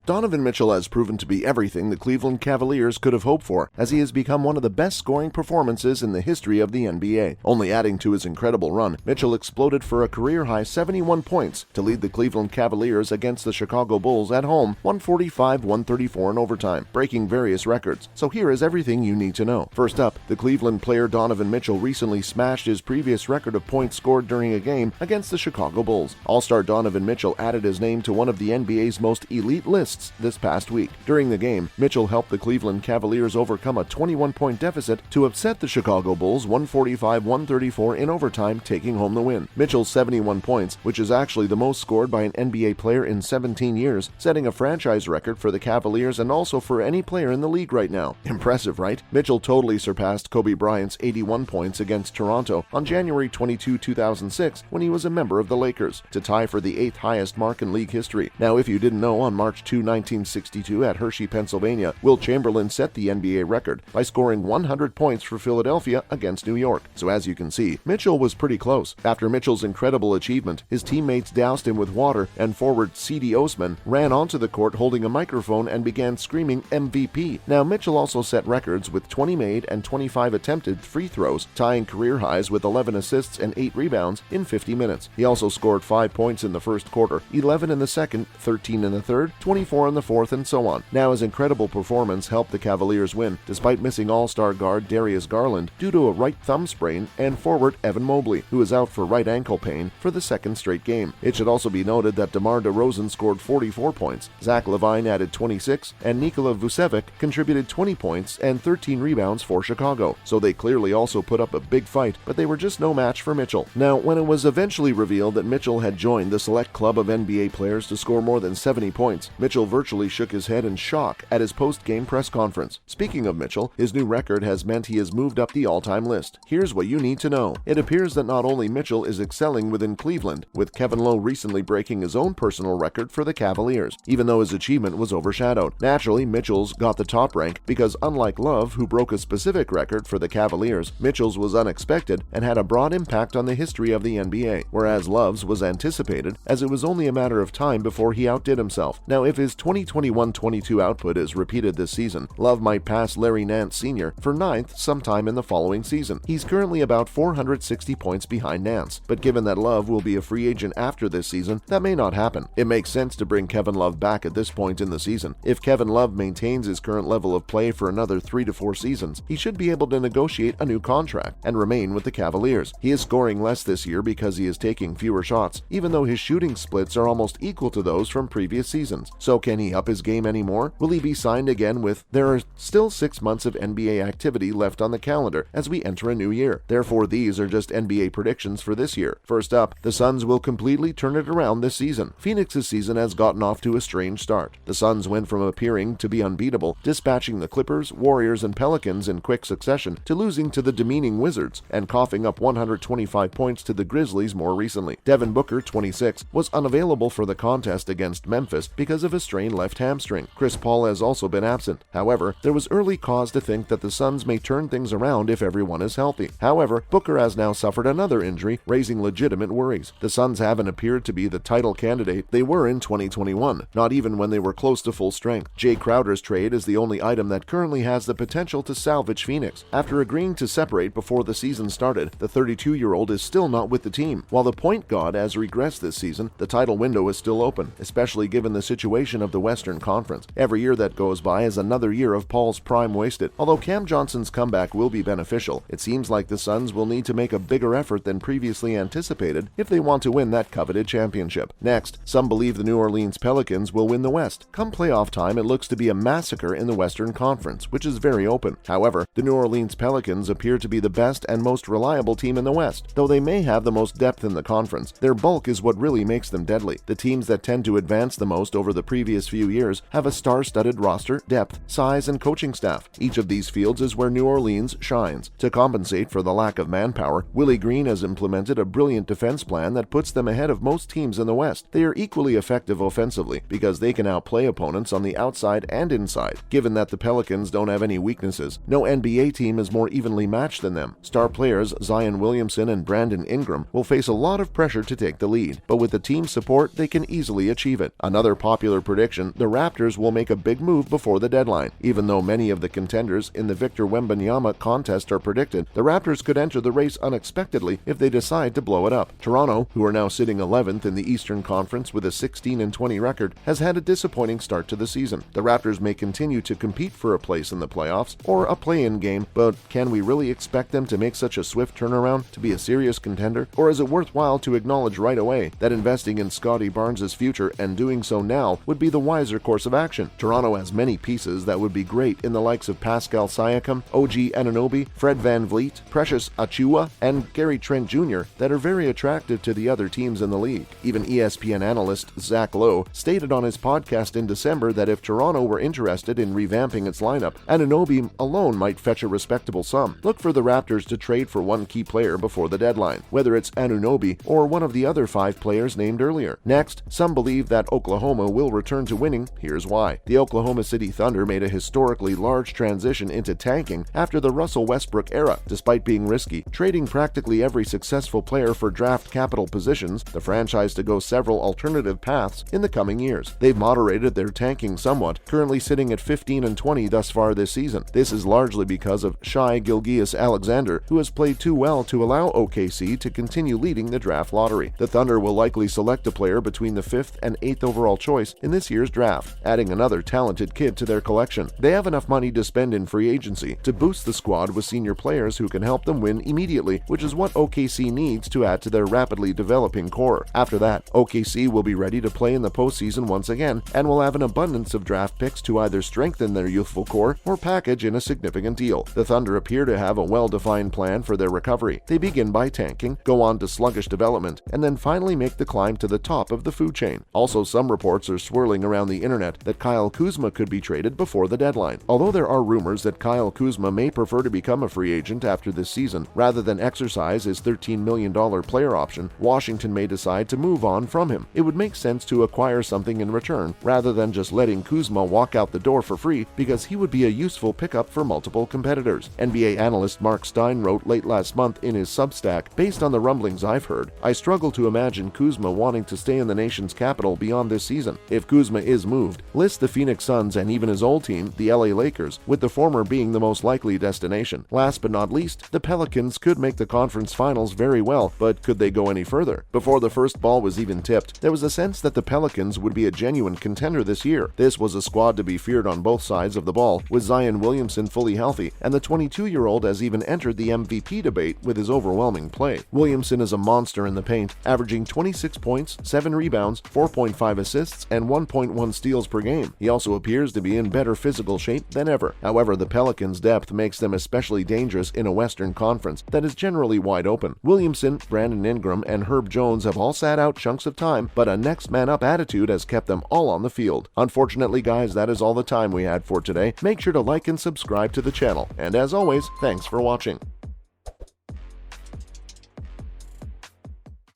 Donovan Mitchell has proven to be everything the Cleveland Cavaliers could have hoped for, as he has become one of the best scoring performances in the history of the NBA. Only adding to his incredible run, Mitchell exploded for a career-high 71 points to lead the Cleveland Cavaliers against the Chicago Bulls at home 145-134 in overtime, breaking various records. So here is everything you need to know. First up, the Cleveland player Donovan Mitchell recently smashed his previous record of points scored during a game against the Chicago Bulls. All-star Donovan Mitchell added his name to one of the NBA's most elite lists this past week. During the game, Mitchell helped the Cleveland Cavaliers overcome a 21-point deficit to upset the Chicago Bulls 145-134 in overtime, taking home the win. Mitchell's 71 points, which is actually the most scored by an NBA player in 17 years, setting a franchise record for the Cavaliers and also for any player in the league right now. Impressive, right? Mitchell totally surpassed Kobe Bryant's 81 points against Toronto on January 22, 2006, when he was a member of the Lakers, to tie for the 8th highest mark in league history. Now, if you didn't know, on March 2, 1962 at Hershey, Pennsylvania, Wilt Chamberlain set the NBA record by scoring 100 points for Philadelphia against New York. So as you can see, Mitchell was pretty close. After Mitchell's incredible achievement, his teammates doused him with water, and forward C.D. Osman ran onto the court holding a microphone and began screaming MVP. Now, Mitchell also set records with 20 made and 25 attempted free throws, tying career highs with 11 assists and 8 rebounds in 50 minutes. He also scored 5 points in the first quarter, 11 in the second, 13 in the third, 24 in the fourth, and so on. Now, his incredible performance helped the Cavaliers win, despite missing all-star guard Darius Garland due to a right thumb sprain, and forward Evan Mobley, who is out for right ankle pain for the second straight game. It should also be noted that DeMar DeRozan scored 44 points, Zach LaVine added 26, and Nikola Vucevic contributed 20 points and 13 rebounds for Chicago. So they clearly also put up a big fight, but they were just no match for Mitchell. Now, when it was eventually revealed that Mitchell had joined the select club of NBA players to score more than 70 points, Mitchell virtually shook his head in shock at his post-game press conference. Speaking of Mitchell, his new record has meant he has moved up the all-time list. Here's what you need to know. It appears that not only Mitchell is excelling within Cleveland, with Kevin Lowe recently breaking his own personal record for the Cavaliers, even though his achievement was overshadowed. Naturally, Mitchell's got the top rank because, unlike Love, who broke a specific record for the Cavaliers, Mitchell's was unexpected and had a broad impact on the history of the NBA, whereas Love's was anticipated, as it was only a matter of time before he outdid himself. Now, if his 2021-22 output is repeated this season, Love might pass Larry Nance Sr. for 9th sometime in the following season. He's currently about 460 points behind Nance, but given that Love will be a free agent after this season, that may not happen. It makes sense to bring Kevin Love back at this point in the season. If Kevin Love maintains his current level of play for another 3 to 4 seasons, he should be able to negotiate a new contract and remain with the Cavaliers. He is scoring less this year because he is taking fewer shots, even though his shooting splits are almost equal to those from previous seasons. So can he up his game anymore? Will he be signed again with? There are still 6 months of NBA activity left on the calendar as we enter a new year. Therefore, these are just NBA predictions for this year. First up, the Suns will completely turn it around this season. Phoenix's season has gotten off to a strange start. The Suns went from appearing to be unbeatable, dispatching the Clippers, Warriors, and Pelicans in quick succession, to losing to the demeaning Wizards and coughing up 125 points to the Grizzlies more recently. Devin Booker, 26, was unavailable for the contest against Memphis because of a strained left hamstring. Chris Paul has also been absent. However, there was early cause to think that the Suns may turn things around if everyone is healthy. However, Booker has now suffered another injury, raising legitimate worries. The Suns haven't appeared to be the title candidate they were in 2021, not even when they were close to full strength. Jay Crowder's trade is the only item that currently has the potential to salvage Phoenix. After agreeing to separate before the season started, the 32-year-old is still not with the team. While the point guard has regressed this season, the title window is still open, especially given the situation of the Western Conference. Every year that goes by is another year of Paul's prime wasted. Although Cam Johnson's comeback will be beneficial, it seems like the Suns will need to make a bigger effort than previously anticipated if they want to win that coveted championship. Next, some believe the New Orleans Pelicans will win the West. Come playoff time, it looks to be a massacre in the Western Conference, which is very open. However, the New Orleans Pelicans appear to be the best and most reliable team in the West. Though they may have the most depth in the conference, their bulk is what really makes them deadly. The teams that tend to advance the most over the previous few years have a star-studded roster, depth, size, and coaching staff. Each of these fields is where New Orleans shines. To compensate for the lack of manpower, Willie Green has implemented a brilliant defense plan that puts them ahead of most teams in the West. They are equally effective offensively because they can outplay opponents on the outside and inside. Given that the Pelicans don't have any weaknesses, no NBA team is more evenly matched than them. Star players Zion Williamson and Brandon Ingram will face a lot of pressure to take the lead, but with the team support, they can easily achieve it. Another popular prediction, the Raptors will make a big move before the deadline. Even though many of the contenders in the Victor Wembanyama contest are predicted, the Raptors could enter the race unexpectedly if they decide to blow it up. Toronto, who are now sitting 11th in the Eastern Conference with a 16-20 record, has had a disappointing start to the season. The Raptors may continue to compete for a place in the playoffs or a play-in game, but can we really expect them to make such a swift turnaround to be a serious contender? Or is it worthwhile to acknowledge right away that investing in Scottie Barnes' future and doing so now would be the wiser course of action? Toronto has many pieces that would be great in the likes of Pascal Siakam, OG Anunoby, Fred VanVleet, Precious Achiuwa, and Gary Trent Jr. that are very attractive to the other teams in the league. Even ESPN analyst Zach Lowe stated on his podcast in December that if Toronto were interested in revamping its lineup, Anunoby alone might fetch a respectable sum. Look for the Raptors to trade for one key player before the deadline, whether it's Anunoby or one of the other 5 players named earlier. Next, some believe that Oklahoma will return to winning. Here's why. The Oklahoma City Thunder made a historically large transition into tanking after the Russell Westbrook era. Despite being risky, trading practically every successful player for draft capital positions, the franchise to go several alternative paths in the coming years. They've moderated their tanking somewhat, currently sitting at 15-20 thus far this season. This is largely because of Shai Gilgeous-Alexander, who has played too well to allow OKC to continue leading the draft lottery. The Thunder will likely select a player between the 5th and 8th overall choice in this year's draft, adding another talented kid to their collection. They have enough money to spend in free agency to boost the squad with senior players who can help them win immediately, which is what OKC needs to add to their rapidly developing core. After that, OKC will be ready to play in the postseason once again and will have an abundance of draft picks to either strengthen their youthful core or package in a significant deal. The Thunder appear to have a well-defined plan for their recovery. They begin by tanking, go on to sluggish development, and then finally make the climb to the top of the food chain. Also, some reports are swirling around the internet that Kyle Kuzma could be traded before the deadline. Although there are rumors that Kyle Kuzma may prefer to become a free agent after this season rather than exercise his $13 million player option, Washington may decide to move on from him. It would make sense to acquire something in return rather than just letting Kuzma walk out the door for free, because he would be a useful pickup for multiple competitors. NBA analyst Mark Stein wrote late last month in his Substack, "Based on the rumblings I've heard, I struggle to imagine Kuzma wanting to stay in the nation's capital beyond this season. If Kuzma is moved, list the Phoenix Suns and even his old team, the LA Lakers, with the former being the most likely destination. Last but not least, the Pelicans could make the conference finals very well, but could they go any further? Before the first ball was even tipped, there was a sense that the Pelicans would be a genuine contender this year. This was a squad to be feared on both sides of the ball, with Zion Williamson fully healthy, and the 22-year-old has even entered the MVP debate with his overwhelming play. Williamson is a monster in the paint, averaging 26 points, 7 rebounds, 4.5 assists, and 1.1 steals per game. He also appears to be in better physical shape than ever. However, the Pelicans' depth makes them especially dangerous in a Western Conference that is generally wide open. Williamson, Brandon Ingram, and Herb Jones have all sat out chunks of time, but a next-man-up attitude has kept them all on the field. Unfortunately, guys, that is all the time we had for today. Make sure to like and subscribe to the channel. And as always, thanks for watching.